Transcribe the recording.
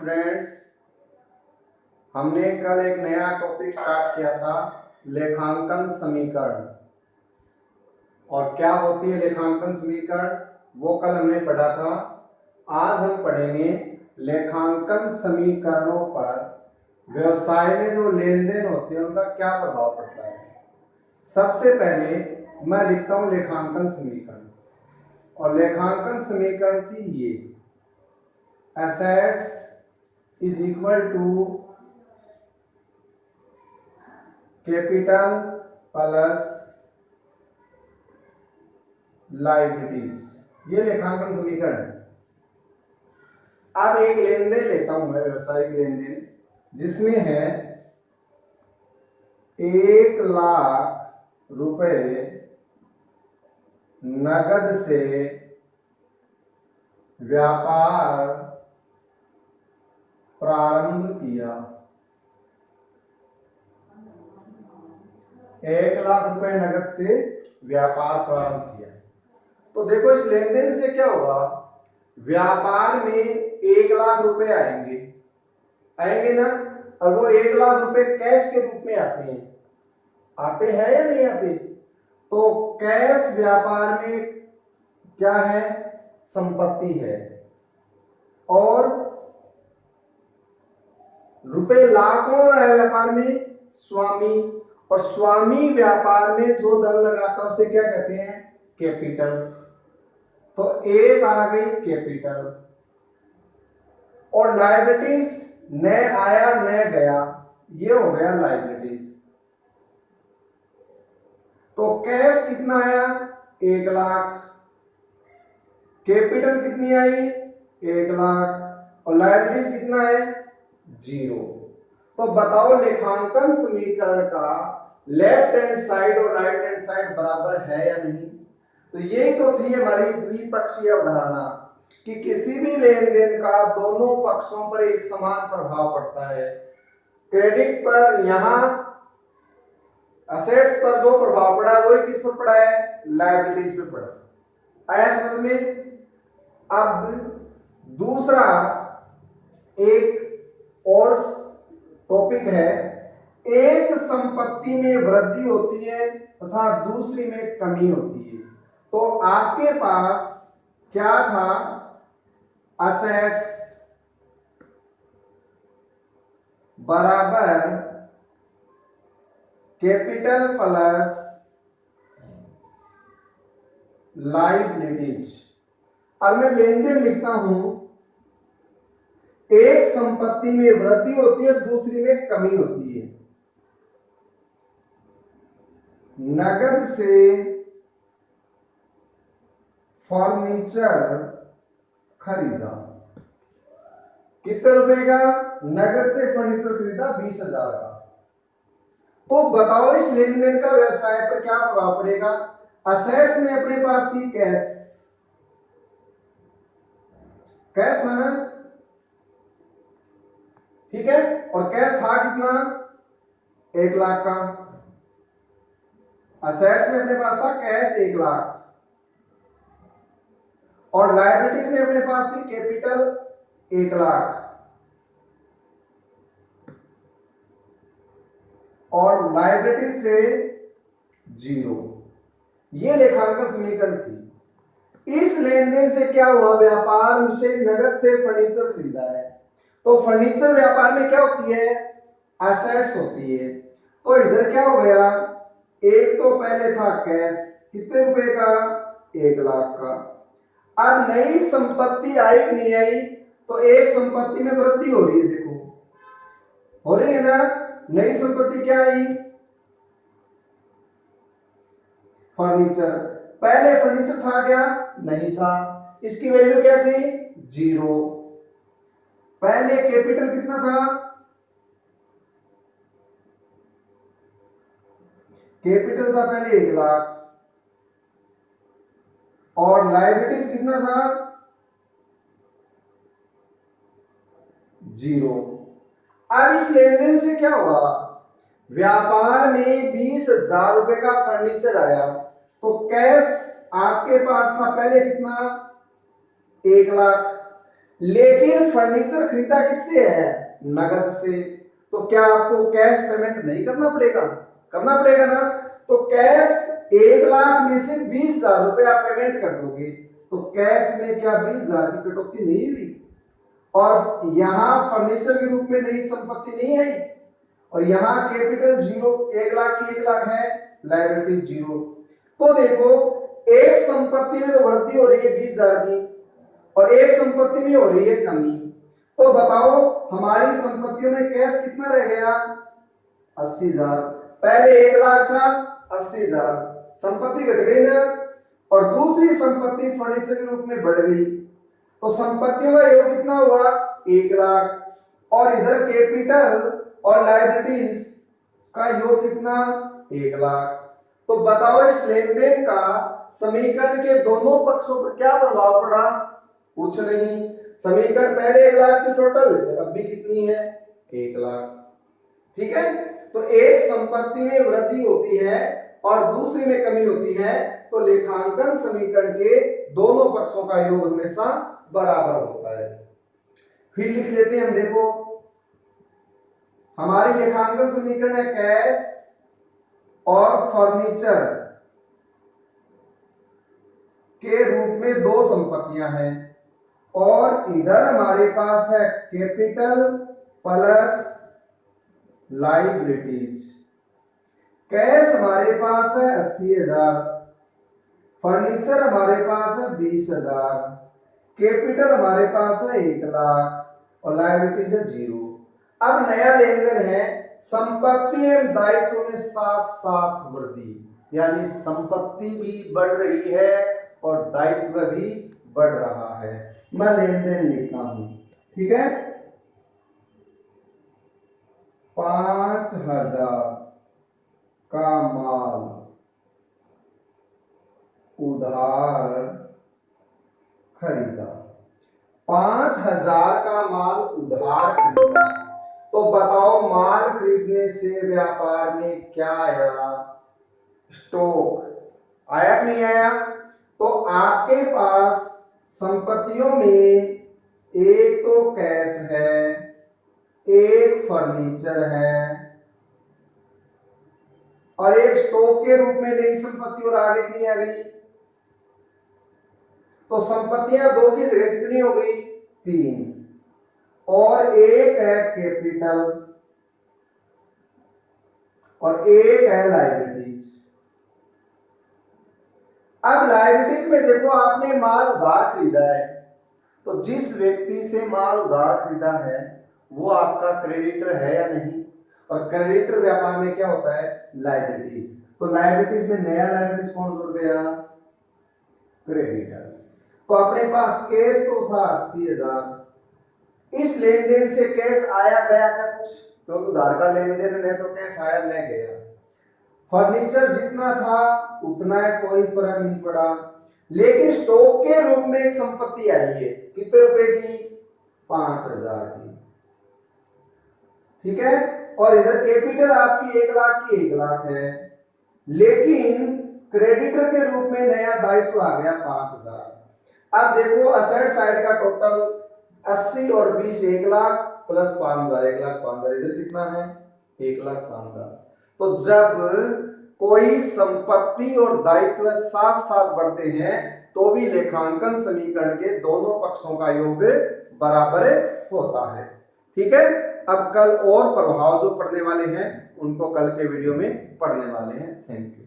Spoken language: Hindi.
स्टूडेंट्स, हमने कल एक नया टॉपिक स्टार्ट किया था, लेखांकन समीकरण। और क्या होती है लेखांकन समीकरण, वो कल हमने पढ़ा था। आज हम पढ़ेंगे लेखांकन समीकरणों पर व्यवसाय में जो लेन देन होते हैं उनका क्या प्रभाव पड़ता है। सबसे पहले मैं लिखता हूं लेखांकन समीकरण, और लेखांकन समीकरण थी ये: assets is equal to capital plus liabilities। ये लेखांकन समीकरण है। अब एक लेन देन लेता हूं मैं, व्यवसायिक लेन देन, जिसमें है 1,00,000 रुपए नगद से व्यापार प्रारंभ किया। 1,00,000 रुपए नगद से व्यापार प्रारंभ किया। तो देखो इस लेन देन से क्या होगा, व्यापार में 1,00,000 रुपए आएंगे ना। और वो 1,00,000 रुपए कैश के रूप में आते हैं या नहीं आते। तो कैश व्यापार में क्या है, संपत्ति है, और रुपए लाख कौन रहा है व्यापार में, स्वामी। और स्वामी व्यापार में जो धन लगाता है उसे क्या कहते हैं, कैपिटल। तो एक आ गई कैपिटल, और लायबिलिटीज न आया न गया, ये हो गया लायबिलिटीज। तो कैश कितना आया, 1,00,000, कैपिटल कितनी आई, 1,00,000, और लायबिलिटीज कितना है, 0। तो बताओ लेखांकन समीकरण का लेफ्ट हैंड साइड और राइट हैंड साइड बराबर है या नहीं। तो यही तो थी हमारी द्विपक्षीय अवधारणा कि किसी भी लेन देन का दोनों पक्षों पर एक समान प्रभाव पड़ता है। क्रेडिट पर यहां असेट्स पर जो प्रभाव पड़ा है वही किस पर पड़ा है, लायबिलिटीज पे पड़ा। आया समझ में। अब दूसरा एक और टॉपिक है, एक संपत्ति में वृद्धि होती है तथा दूसरी में कमी होती है। तो आपके पास क्या था, असेट्स बराबर कैपिटल प्लस लायबिलिटीज। और मैं लेन देन लिखता हूं, एक संपत्ति में वृद्धि होती है, दूसरी में कमी होती है। नगद से फर्नीचर खरीदा, कितने रुपए का, नगद से फर्नीचर खरीदा 20,000 का। तो बताओ इस लेन देन का व्यवसाय पर क्या प्रभाव पड़ेगा। असेट्स में अपने पास थी कैश था ना, ठीक है, और कैश था कितना, 1,00,000 का। असेट्स में अपने पास था कैश 1,00,000, और लायबिलिटीज में अपने पास थी कैपिटल 1,00,000, और लायबिलिटीज से 0। ये लेखांकन समीकरण थी। इस लेन देन से क्या हुआ, व्यापार से नगद से फर्नीचर खरीदा है। तो फर्नीचर व्यापार में क्या होती है, असेट्स होती है। तो इधर क्या हो गया, एक तो पहले था कैश, कितने रुपए का, 1,00,000 का। अब नई संपत्ति आई कि नहीं आई, तो एक संपत्ति में वृद्धि हो रही है, देखो हो रही है ना। नई संपत्ति क्या आई, फर्नीचर। पहले फर्नीचर था क्या, नहीं था, इसकी वैल्यू क्या थी, 0। पहले कैपिटल कितना था, कैपिटल था पहले 1,00,000, और लायबिलिटीज कितना था, 0। अब इस लेन देन से क्या हुआ, व्यापार में 20,000 रुपए का फर्नीचर आया। तो कैश आपके पास था पहले कितना, 1,00,000, लेकिन फर्नीचर खरीदा किससे है? नगद से। तो क्या आपको कैश पेमेंट नहीं करना पड़ेगा? करना पड़ेगा ना। तो कैश 1,00,000 में से 20,000 रुपए आप पेमेंट कर दोगे, तो कैश में क्या 20,000 की कटौती नहीं हुई? और यहां फर्नीचर के रूप में नई संपत्ति नहीं आई, और यहां कैपिटल 0, 1,00,000 की 1,00,000 है, लायबिलिटी 0। तो देखो, एक संपत्ति में तो बढ़ती हो रही है 20,000 की, और एक संपत्ति में हो रही है कमी। तो बताओ हमारी संपत्तियों में कैश कितना रह गया? 80,000। पहले 1,00,000 था, 80,000 संपत्ति घट गई ना, और दूसरी संपत्ति फर्नीचर के रूप में बढ़ गई, तो संपत्तियों का योग कितना हुआ? 1,00,000। और इधर कैपिटल और लायबिलिटीज का योग कितना? 1,00,000। तो बताओ इस लेन देन का समीकरण के दोनों पक्षों पर क्या प्रभाव पड़ा? कुछ नहीं। समीकरण पहले 1,00,000 थी टोटल, अब भी कितनी है? 1,00,000। ठीक है। तो एक संपत्ति में वृद्धि होती है और दूसरी में कमी होती है, तो लेखांकन समीकरण के दोनों पक्षों का योग हमेशा बराबर होता है। फिर लिख लेते हैं हम। देखो हमारी लेखांकन समीकरण है कैश और फर्नीचर के रूप में दो संपत्तियां हैं, और इधर हमारे पास है कैपिटल प्लस लायबिलिटीज। कैश हमारे पास है 80,000, फर्नीचर हमारे पास है 20,000, कैपिटल हमारे पास है 1,00,000 और लायबिलिटीज है 0। अब नया लेन देन है संपत्ति एवं दायित्व में साथ साथ वृद्धि, यानी संपत्ति भी बढ़ रही है और दायित्व भी बढ़ रहा है। मैं लेन देन लिखता हूं, ठीक है। 5,000 का माल उधार खरीदा। 5,000 का माल उधार खरीदा। तो बताओ माल खरीदने से व्यापार में क्या आया? स्टॉक आया कि नहीं आया? तो आपके पास संपत्तियों में एक तो कैश है, एक फर्नीचर है, और एक स्टॉक के रूप में नई संपत्ति और आगे की नहीं आ गई। तो संपत्तियां दो की जगह कितनी हो गई? 3, और एक है कैपिटल और एक है लायबिलिटीज। अब लायबिलिटीज में देखो आपने माल उधार खरीदा है, तो जिस व्यक्ति से माल उधार खरीदा है वो आपका क्रेडिटर है या नहीं? और क्रेडिटर व्यापार में क्या होता है? लायबिलिटीज। तो लायबिलिटीज में नया लायबिलिटीज कौन जुड़ गया? क्रेडिटर। तो अपने पास कैश तो था 80,000, इस लेन देन से कैश आया गया क्या कुछ? क्योंकि उधार का लेन देन है तो कैश आया नहीं गया। फर्नीचर जितना था उतना है, कोई फर्क नहीं पड़ा। लेकिन स्टॉक के रूप में एक संपत्ति आई है, कितने रुपए की? 5,000 की, ठीक है। और इधर कैपिटल आपकी 1,00,000 की 1,00,000 है, लेकिन क्रेडिटर के रूप में नया दायित्व आ गया 5,000। अब देखो असेट साइड का टोटल 80 और 20 1,00,000 प्लस 5,000, 1,00,000 5,000, इधर कितना है? 1,00,000 5,000। तो जब कोई संपत्ति और दायित्व साथ साथ बढ़ते हैं तो भी लेखांकन समीकरण के दोनों पक्षों का योग बराबर होता है। ठीक है। अब कल और प्रभाव जो पढ़ने वाले हैं उनको कल के वीडियो में पढ़ने वाले हैं। Thank you.